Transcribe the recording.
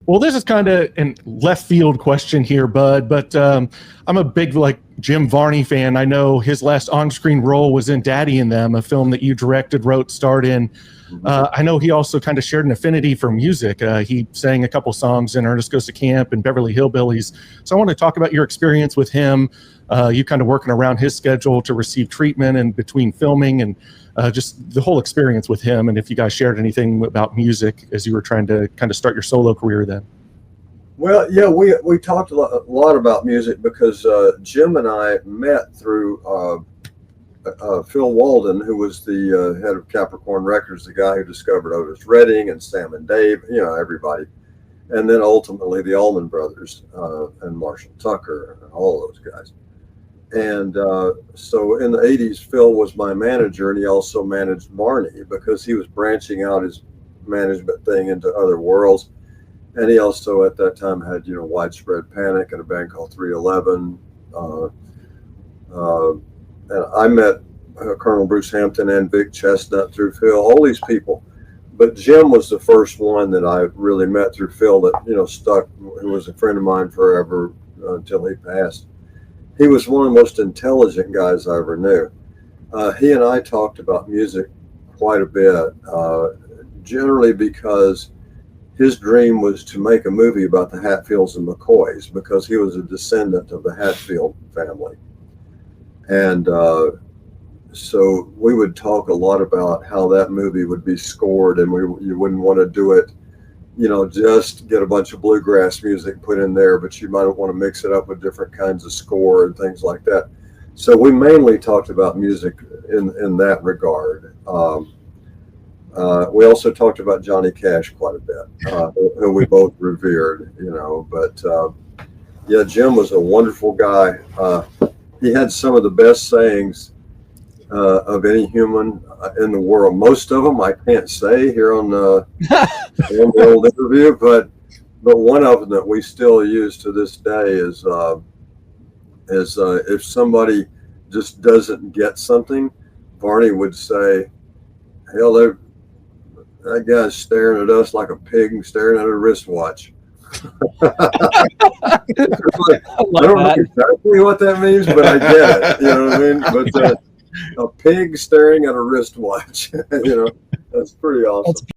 Well, this is kind of a left field question here, Bud, but I'm a big Jim Varney fan. I know his last on-screen role was in Daddy and Them, a film that you directed, wrote, starred in. I know he also kind of shared an affinity for music. He sang a couple songs in Ernest Goes to Camp and Beverly Hillbillies. So I want to talk about your experience with him, you kind of working around his schedule to receive treatment and between filming, and just the whole experience with him, and if you guys shared anything about music as you were trying to kind of start your solo career then. Well, yeah, we talked a lot about music because Jim and I met through Phil Walden, who was the head of Capricorn Records, the guy who discovered Otis Redding and Sam and Dave, everybody. And then ultimately the Allman Brothers and Marshall Tucker and all those guys. And so in the 80s, Phil was my manager, and he also managed Varney because he was branching out his management thing into other worlds. And he also at that time had, Widespread Panic and a band called 311. And I met Colonel Bruce Hampton and Vic Chestnut through Phil, all these people. But Jim was the first one that I really met through Phil that, stuck, who was a friend of mine forever until he passed. He was one of the most intelligent guys I ever knew. He and I talked about music quite a bit, generally because his dream was to make a movie about the Hatfields and McCoys because he was a descendant of the Hatfield family. And so we would talk a lot about how that movie would be scored, and you wouldn't want to do it, just get a bunch of bluegrass music put in there, but you might want to mix it up with different kinds of score and things like that. So we mainly talked about music in that regard. We also talked about Johnny Cash quite a bit, who we both revered, but yeah, Jim was a wonderful guy. He had some of the best sayings of any human in the world. Most of them I can't say here on the old interview, but one of them that we still use to this day is if somebody just doesn't get something, Varney would say, "Hell, that guy's staring at us like a pig staring at a wristwatch." I don't know exactly what that means, but I get it. You know what I mean? But a pig staring at a wristwatch, that's pretty awesome.